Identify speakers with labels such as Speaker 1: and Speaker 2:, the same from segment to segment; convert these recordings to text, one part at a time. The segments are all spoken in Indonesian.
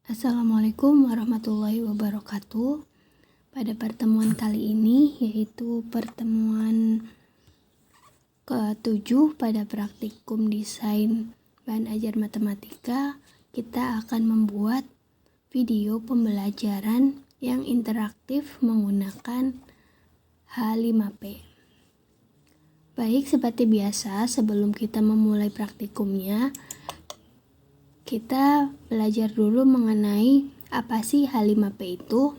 Speaker 1: Assalamualaikum warahmatullahi wabarakatuh. Pada pertemuan kali ini, yaitu pertemuan ke-7 pada praktikum desain bahan ajar matematika, kita akan membuat video pembelajaran yang interaktif menggunakan H5P. Baik, seperti biasa, sebelum kita memulai praktikumnya, kita belajar dulu mengenai apa sih H5P itu.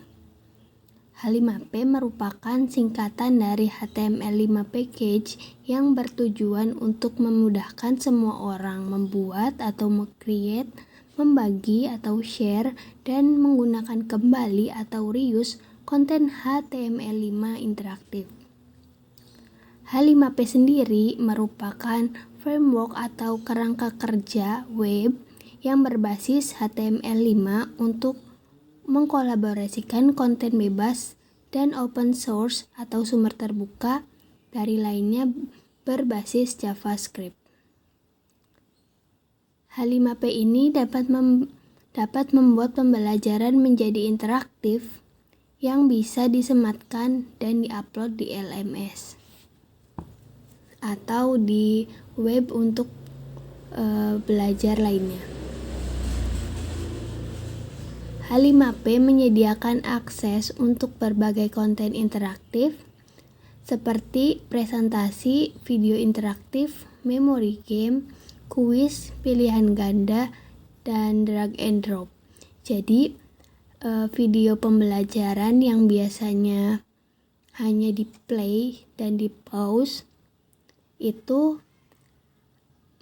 Speaker 1: H5P merupakan singkatan dari HTML5 package yang bertujuan untuk memudahkan semua orang membuat atau create, membagi atau share, dan menggunakan kembali atau reuse konten HTML5 interaktif. H5P sendiri merupakan framework atau kerangka kerja web yang berbasis HTML5 untuk mengkolaborasikan konten bebas dan open source atau sumber terbuka dari lainnya berbasis JavaScript. H5P ini dapat membuat pembelajaran menjadi interaktif yang bisa disematkan dan diupload di LMS atau di web untuk belajar lainnya. H5P menyediakan akses untuk berbagai konten interaktif seperti presentasi, video interaktif, memory game, kuis, pilihan ganda, dan drag and drop. Jadi, video pembelajaran yang biasanya hanya di play dan di pause itu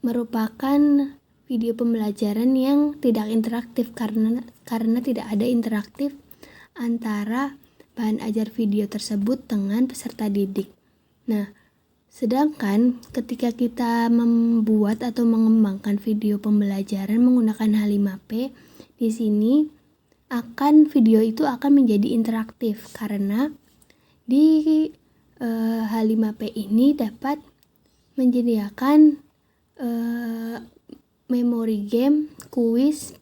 Speaker 1: merupakan video pembelajaran yang tidak interaktif karena tidak ada interaktif antara bahan ajar video tersebut dengan peserta didik. Nah, sedangkan ketika kita membuat atau mengembangkan video pembelajaran menggunakan H5P, di sini video itu akan menjadi interaktif karena di H5P ini dapat menyediakan memory game, kuis,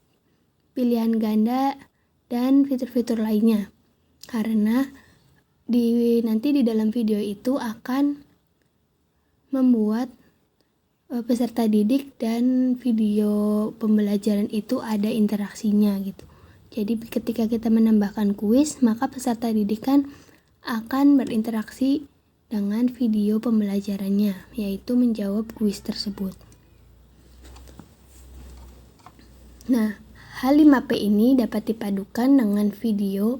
Speaker 1: pilihan ganda, dan fitur-fitur lainnya. Karena nanti di dalam video itu akan membuat peserta didik dan video pembelajaran itu ada interaksinya gitu. Jadi ketika kita menambahkan kuis, maka peserta didik kan akan berinteraksi dengan video pembelajarannya, yaitu menjawab kuis tersebut. Nah, H5P ini dapat dipadukan dengan video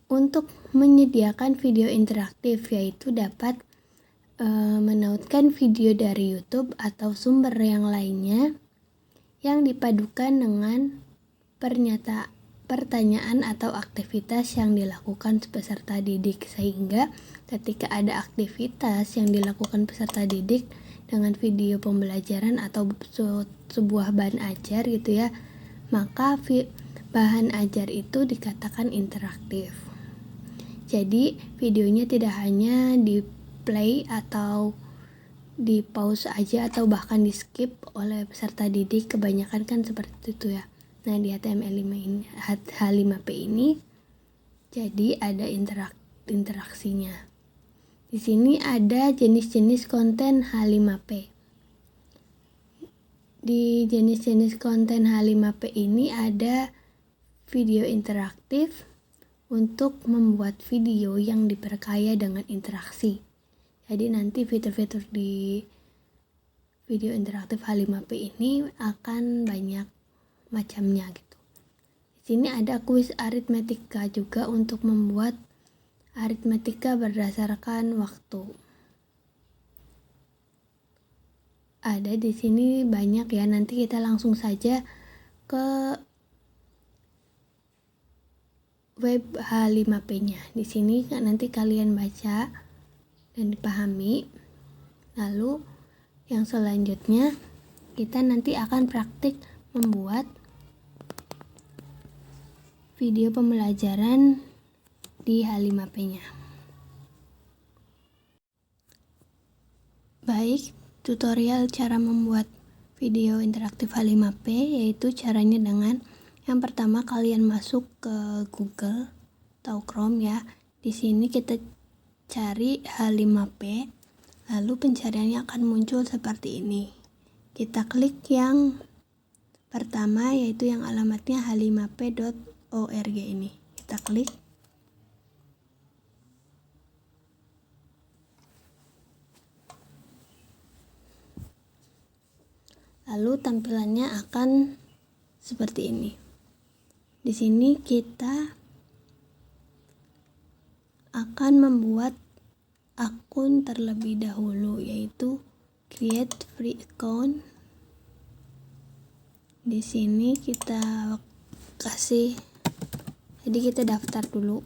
Speaker 1: untuk menyediakan video interaktif, yaitu dapat menautkan video dari YouTube atau sumber yang lainnya yang dipadukan dengan pertanyaan atau aktivitas yang dilakukan peserta didik, sehingga ketika ada aktivitas yang dilakukan peserta didik dengan video pembelajaran atau sebuah bahan ajar gitu ya, maka bahan ajar itu dikatakan interaktif. Jadi videonya tidak hanya di play atau di pause aja atau bahkan di skip oleh peserta didik, kebanyakan kan seperti itu ya. Nah, di H5P ini jadi ada interaksinya. Di sini ada jenis-jenis konten H5P. Di jenis-jenis konten H5P ini ada video interaktif untuk membuat video yang diperkaya dengan interaksi. Jadi nanti fitur-fitur di video interaktif H5P ini akan banyak macamnya gitu. Di sini ada kuis aritmetika juga untuk membuat aritmetika berdasarkan waktu. Ada di sini banyak ya, nanti kita langsung saja ke web H5P-nya. Di sini nanti kalian baca dan dipahami. Lalu yang selanjutnya kita nanti akan praktik membuat video pembelajaran di H5P-nya. Baik, tutorial cara membuat video interaktif H5P yaitu caranya dengan Yang pertama, kalian masuk ke Google atau Chrome ya. Di sini kita cari H5P, lalu pencariannya akan muncul seperti ini. Kita klik yang pertama, yaitu yang alamatnya h5p.org ini. Kita klik. Lalu tampilannya akan seperti ini. Di sini kita akan membuat akun terlebih dahulu, yaitu create free account. Di sini kita kasih, jadi kita daftar dulu.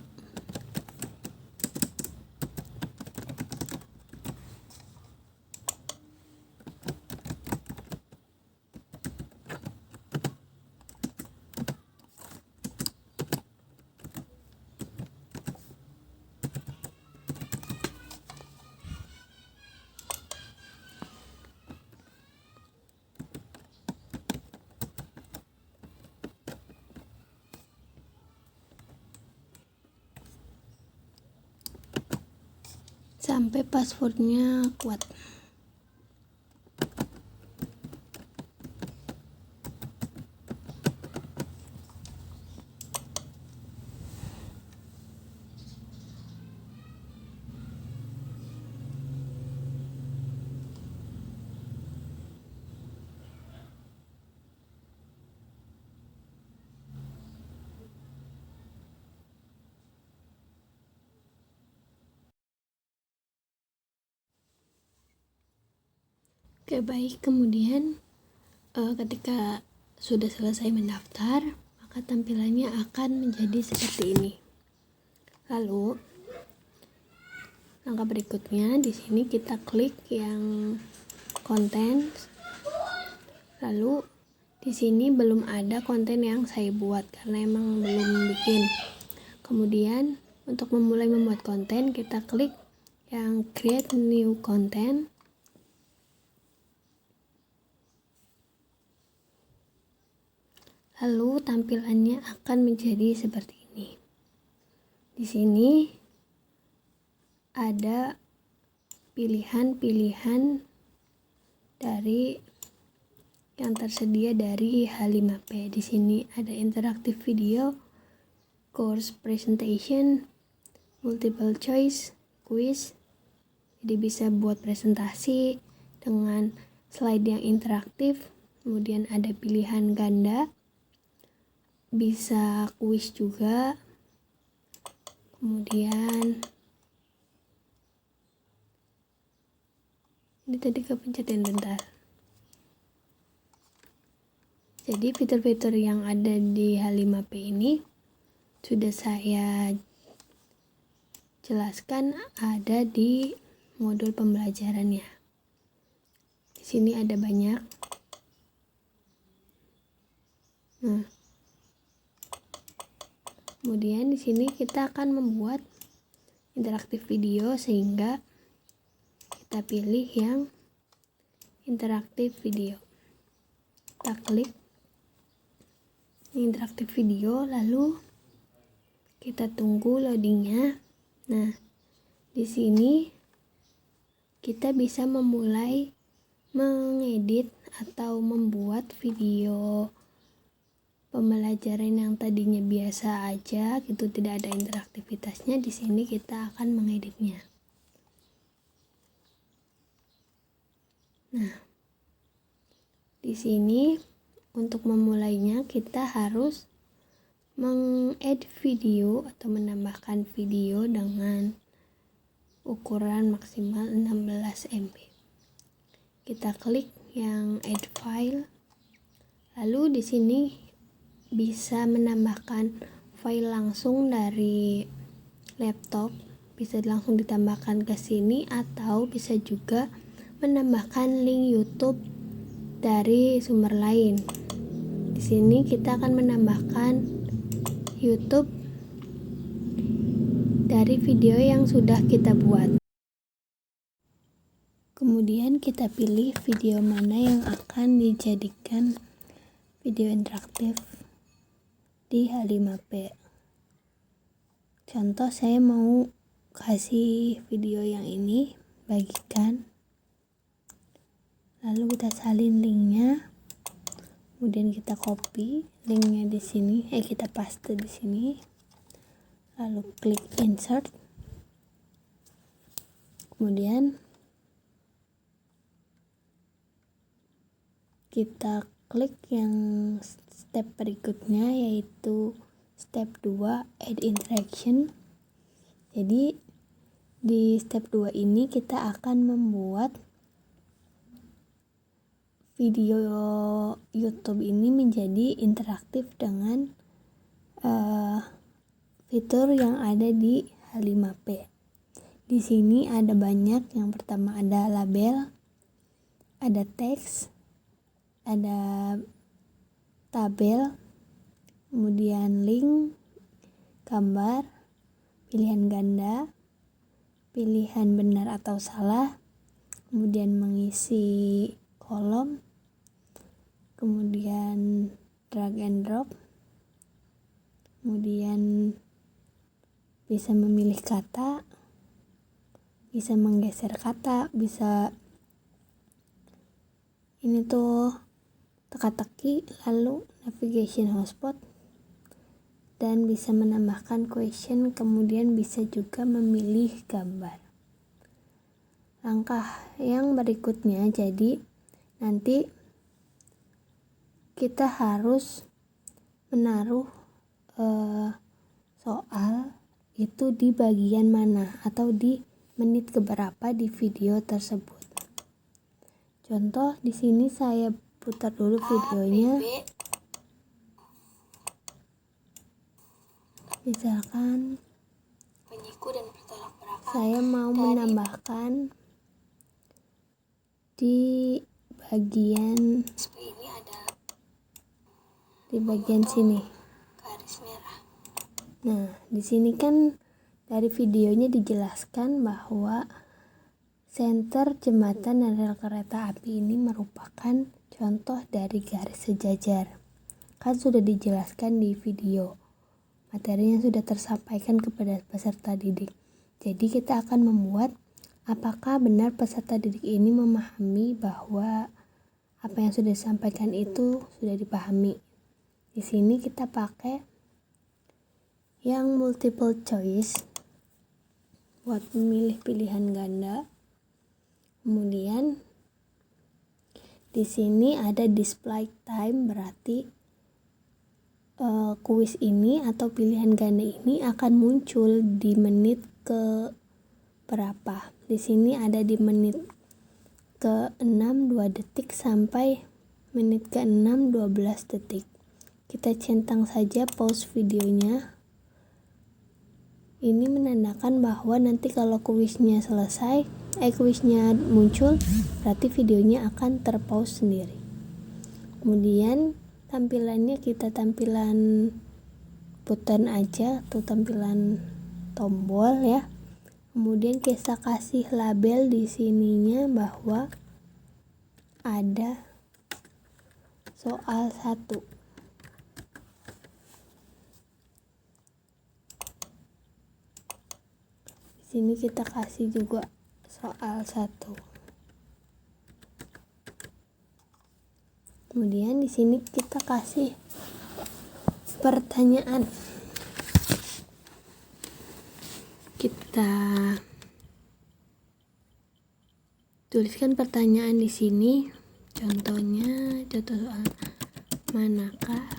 Speaker 1: Sampai passwordnya kuat. Oke, baik. Kemudian ketika sudah selesai mendaftar, maka tampilannya akan menjadi seperti ini. Lalu langkah berikutnya, di sini kita klik yang konten. Lalu di sini belum ada konten yang saya buat karena emang belum bikin. Kemudian untuk memulai membuat konten, kita klik yang create new content. Lalu tampilannya akan menjadi seperti ini. Di sini ada pilihan-pilihan dari yang tersedia dari H5P. Di sini ada interactive video, course presentation, multiple choice, quiz. Jadi bisa buat presentasi dengan slide yang interaktif. Kemudian ada pilihan ganda, bisa kuis juga. Kemudian ini tadi kepencetan bentar. Jadi fitur-fitur yang ada di H5P ini sudah saya jelaskan ada di modul pembelajarannya. Di sini ada banyak. Nah, kemudian di sini kita akan membuat interaktif video, sehingga kita pilih yang interaktif video. Kita klik interaktif video, lalu kita tunggu loadingnya. Nah, di sini kita bisa memulai mengedit atau membuat video pembelajaran yang tadinya biasa aja gitu, tidak ada interaktivitasnya. Di sini kita akan mengeditnya. Nah, di sini untuk memulainya kita harus mengedit video atau menambahkan video dengan ukuran maksimal 16 MB. Kita klik yang add file. Lalu di sini bisa menambahkan file langsung dari laptop, bisa langsung ditambahkan ke sini, atau bisa juga menambahkan link YouTube dari sumber lain. Di sini kita akan menambahkan YouTube dari video yang sudah kita buat. Kemudian kita pilih video mana yang akan dijadikan video interaktif. di H5P. Contoh, saya mau kasih video yang ini, bagikan, lalu kita salin linknya, kemudian kita copy linknya di sini, kita paste di sini, lalu klik insert, kemudian kita klik yang step berikutnya, yaitu step 2, add interaction. Jadi di step 2 ini kita akan membuat video YouTube ini menjadi interaktif dengan fitur yang ada di H5P. Di sini ada banyak. Yang pertama ada label, ada teks, ada tabel, kemudian link, gambar, pilihan ganda, pilihan benar atau salah, kemudian mengisi kolom, kemudian drag and drop, kemudian bisa memilih kata, bisa menggeser kata, bisa ini tuh teka-teki, lalu navigation hotspot, dan bisa menambahkan question, kemudian bisa juga memilih gambar. Langkah yang berikutnya, jadi nanti kita harus menaruh soal itu di bagian mana atau di menit keberapa di video tersebut. Contoh, di sini saya putar dulu videonya. Misalkan saya mau menambahkan di bagian sini. Nah, di sini kan dari videonya dijelaskan bahwa senter jembatan dan rel kereta api ini merupakan contoh dari garis sejajar. Kan sudah dijelaskan di video. Materinya sudah tersampaikan kepada peserta didik. Jadi kita akan membuat apakah benar peserta didik ini memahami bahwa apa yang sudah disampaikan itu sudah dipahami. Di sini kita pakai yang multiple choice buat memilih pilihan ganda. Kemudian di sini ada display time, berarti kuis ini atau pilihan ganda ini akan muncul di menit ke berapa. Di sini ada di menit ke 6 2 detik sampai menit ke 6 12 detik. Kita centang saja pause videonya. Ini menandakan bahwa nanti kalau kuisnya selesai, kuisnya muncul, berarti videonya akan terpause sendiri. Kemudian tampilannya kita tampilan button aja atau tampilan tombol ya. Kemudian kita kasih label di sininya bahwa ada soal 1. Di sini kita kasih juga soal 1. Kemudian di sini kita kasih pertanyaan. Kita tuliskan pertanyaan di sini. Contohnya, contoh soal manakah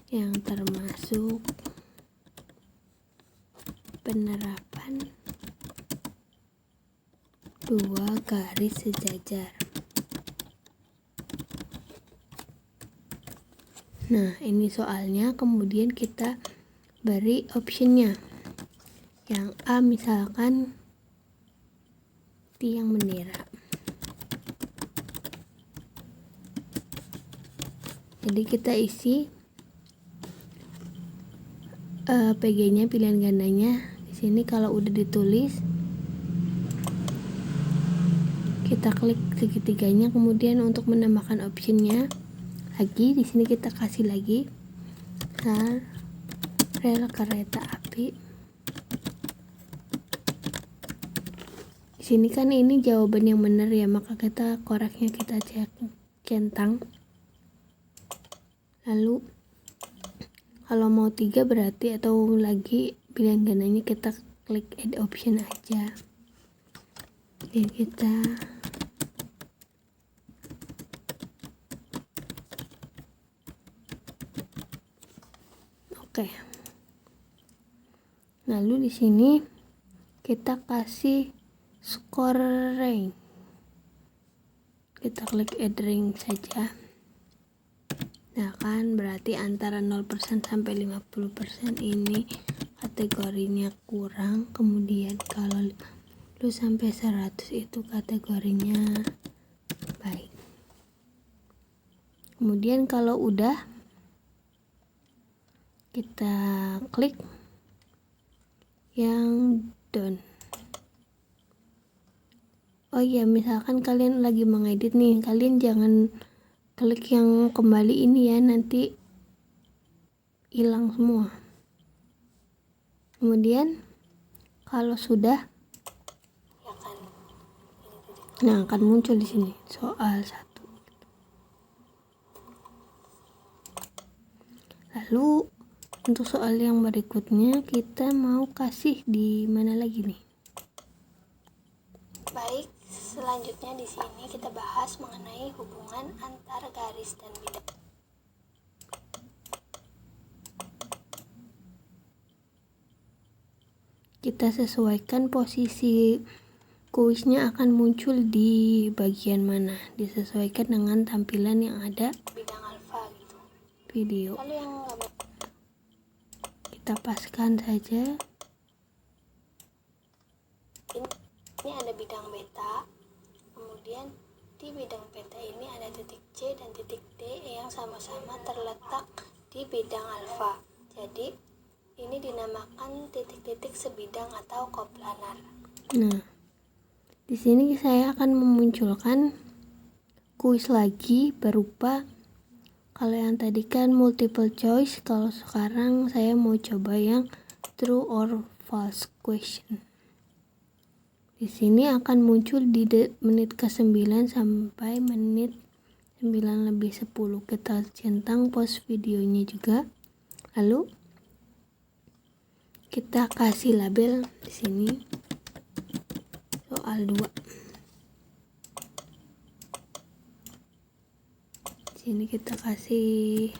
Speaker 1: yang termasuk penerapan 2 garis sejajar. Nah, ini soalnya, kemudian kita beri optionnya. Yang A misalkan tiang bendera. Jadi kita isi PG-nya, pilihan gandanya. Di sini kalau udah ditulis, kita klik segitiganya, kemudian untuk menambahkan optionnya lagi. Di sini kita kasih lagi rel kereta api. Di sini kan ini jawaban yang benar ya, maka kita koreknya kita centang. Lalu kalau mau 3 berarti atau lagi pilihan gandanya kita klik add option aja. Dan kita oke. Lalu di sini kita kasih score rank. Kita klik add rank saja. Nah kan berarti antara 0% sampai 50% ini kategorinya kurang. Kemudian kalau 50 sampai 100 itu kategorinya baik. Kemudian kalau udah kita klik yang done. Oh iya, misalkan kalian lagi mengedit nih, kalian jangan klik yang kembali ini ya, nanti hilang semua. Kemudian kalau sudah, nah akan muncul di sini soal 1. Lalu untuk soal yang berikutnya kita mau kasih di mana lagi nih?
Speaker 2: Baik, selanjutnya di sini kita bahas mengenai hubungan antar garis dan bidang.
Speaker 1: Kita sesuaikan posisi kuisnya akan muncul di bagian mana, disesuaikan dengan tampilan yang ada
Speaker 2: Bidang alfa gitu.
Speaker 1: video.
Speaker 2: Lalu yang
Speaker 1: Kita paskan saja.
Speaker 2: ini ada bidang beta, kemudian di bidang beta ini ada titik C dan titik D yang sama-sama terletak di bidang alfa. Jadi ini dinamakan titik-titik sebidang atau koplanar.
Speaker 1: Nah, di sini saya akan memunculkan kuis lagi berupa, kalau yang tadi kan multiple choice, kalau sekarang saya mau coba yang true or false question. Di sini akan muncul di menit ke-9 sampai menit 9:10. Kita centang pause videonya juga. Lalu kita kasih label di sini soal 2. Di sini kita kasih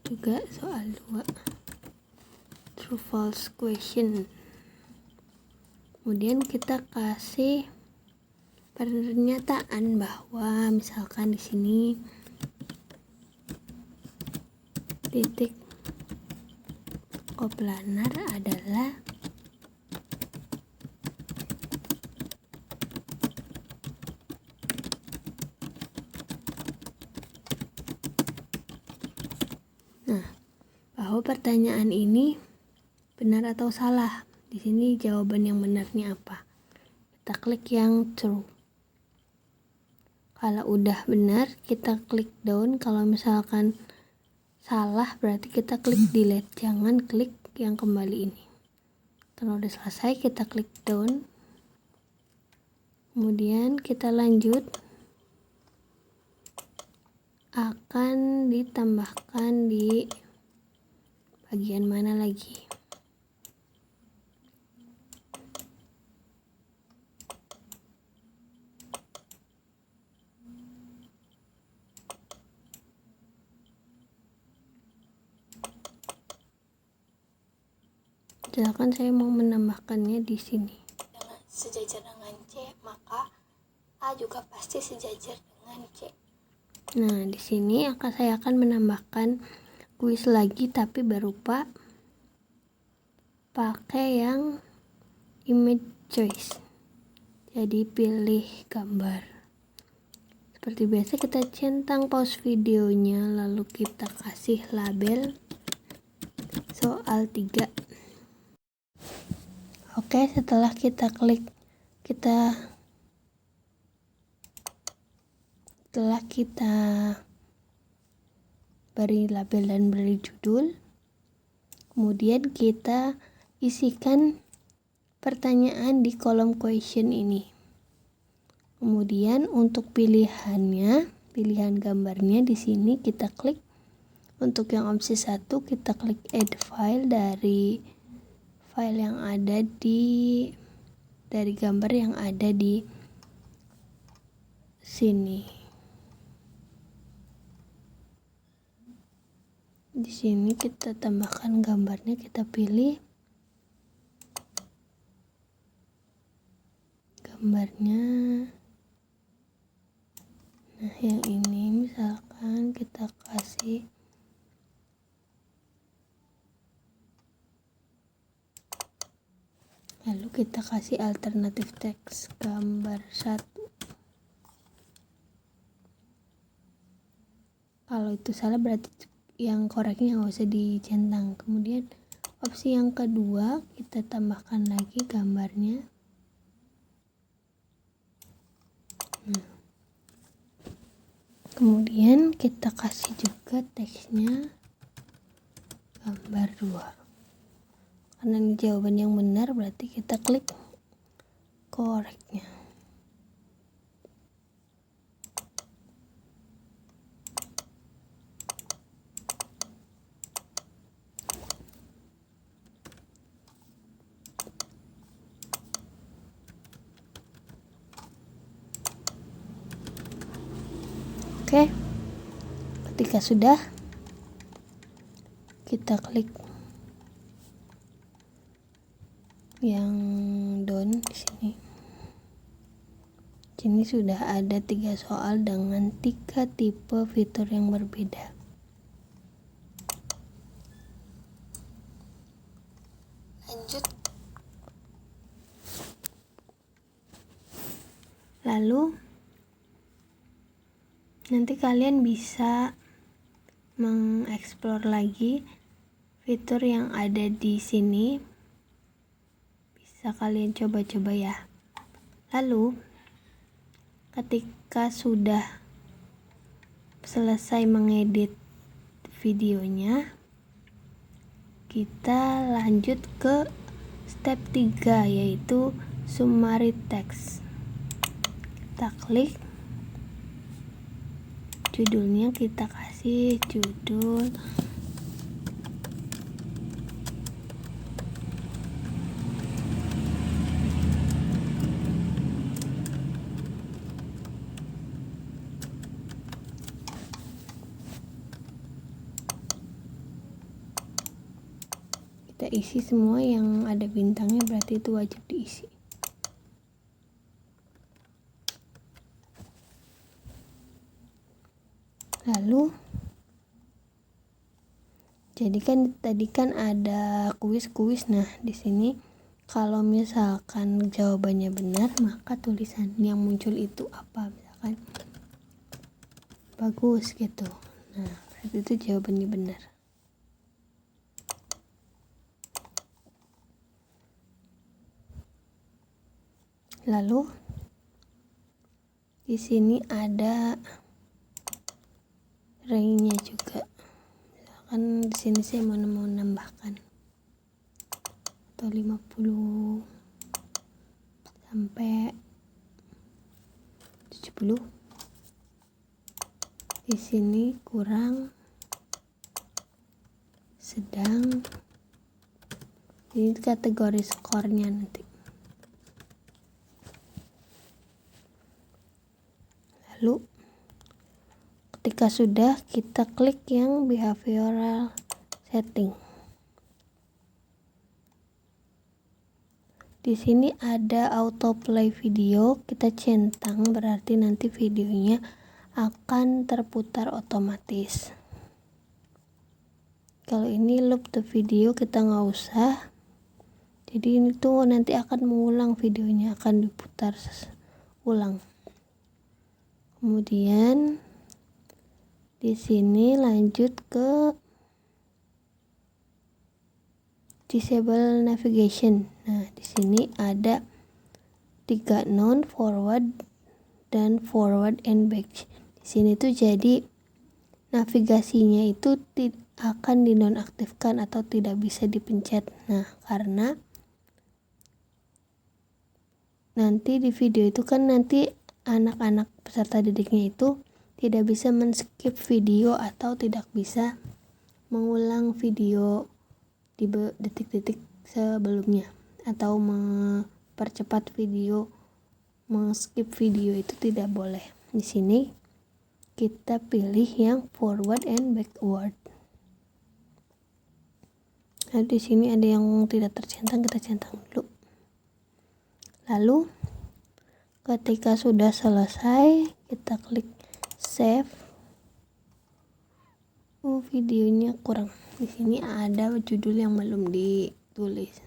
Speaker 1: juga soal 2. True false question. Kemudian kita kasih pernyataan bahwa misalkan di sini titik koplanar adalah bahwa pertanyaan ini benar atau salah. Di sini jawaban yang benarnya apa? Kita klik yang true. Kalau udah benar, kita klik down. Kalau misalkan salah, berarti kita klik delete. Jangan klik yang kembali ini. Kalau udah selesai, kita klik down. Kemudian kita lanjut. Akan ditambahkan di bagian mana lagi? Misalkan saya mau menambahkannya di sini.
Speaker 2: Dengan sejajar dengan C, maka A juga pasti sejajar dengan C.
Speaker 1: Nah, di sini saya akan menambahkan kuis lagi tapi berupa pakai yang image choice. Jadi pilih gambar. Seperti biasa kita centang pause videonya, lalu kita kasih label soal 3. Oke, setelah kita klik, kita Setelah kita beri label dan beri judul, kemudian kita isikan pertanyaan di kolom question ini. Kemudian untuk pilihan gambarnya di sini kita klik. Untuk yang opsi 1 kita klik add file dari file yang ada dari gambar yang ada di sini. Di sini kita tambahkan gambarnya, kita pilih gambarnya. Nah, yang ini misalkan kita kasih lalu kita kasih alternatif teks gambar 1. Kalau itu salah berarti yang koreknya nggak usah dicentang. Kemudian opsi yang kedua kita tambahkan lagi gambarnya. Kemudian kita kasih juga teksnya gambar 2. Karena ini jawaban yang benar, berarti kita klik koreknya. Oke, ketika sudah, kita klik yang done di sini. Sini sudah ada 3 soal dengan 3 tipe fitur yang berbeda.
Speaker 2: Lanjut.
Speaker 1: Lalu nanti kalian bisa mengeksplor lagi fitur yang ada di sini. Bisa kalian coba-coba ya. Lalu ketika sudah selesai mengedit videonya, kita lanjut ke step 3, yaitu summary text. Kita klik judulnya, kita kasih judul kita isi semua yang ada bintangnya, berarti itu wajib diisi. Lalu jadi kan tadi kan ada kuis. Nah, di sini kalau misalkan jawabannya benar, maka tulisan yang muncul itu apa? Misalkan bagus gitu. Nah, berarti itu jawabannya benar. Lalu di sini ada ranknya juga. Misalkan di sini saya mau nambahkan atau 50 sampai 70. Di sini kurang, sedang. Ini kategori skornya nanti. Lalu ketika sudah, kita klik yang behavioral setting. Di sini ada autoplay video, kita centang berarti nanti videonya akan terputar otomatis. Kalau ini loop the video kita nggak usah. Jadi ini tuh nanti akan mengulang videonya, akan diputar ulang. Kemudian di sini lanjut ke disable navigation. Nah, di sini ada 3 non forward dan forward and back. Di Di sini tuh jadi navigasinya itu akan dinonaktifkan atau tidak bisa dipencet. Nah, karena nanti di video itu kan nanti anak-anak peserta didiknya itu tidak bisa men-skip video atau tidak bisa mengulang video di detik-detik sebelumnya atau mempercepat video, skip video itu tidak boleh. Di sini kita pilih yang forward and backward. Nah, di sini ada yang tidak tercentang, kita centang dulu. Lalu ketika sudah selesai, kita klik save. Videonya kurang. Di sini ada judul yang belum ditulis.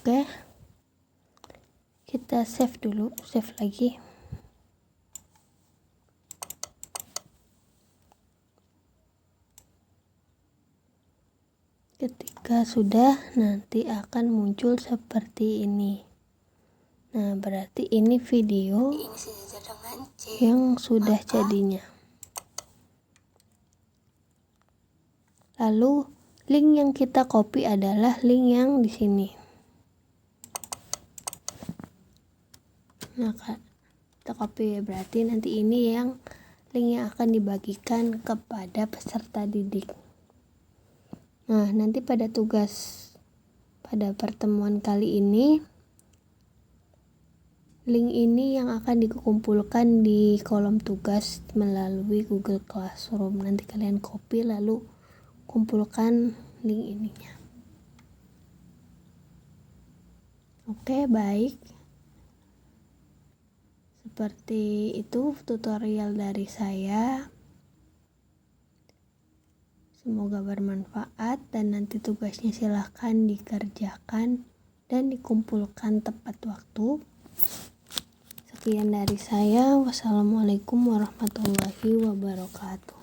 Speaker 1: Oke, kita save dulu, save lagi. Ketika sudah, nanti akan muncul seperti ini. Nah, berarti ini video yang sudah jadinya. Lalu link yang kita copy adalah link yang di sini. Nah, kita copy, berarti nanti ini yang link yang akan dibagikan kepada peserta didik. Nah, nanti pada pertemuan kali ini, link ini yang akan dikumpulkan di kolom tugas melalui Google Classroom. Nanti kalian copy lalu kumpulkan link ininya. Oke, baik. Seperti itu tutorial dari saya. Semoga bermanfaat dan nanti tugasnya silahkan dikerjakan dan dikumpulkan tepat waktu. Sekian dari saya. Wassalamualaikum warahmatullahi wabarakatuh.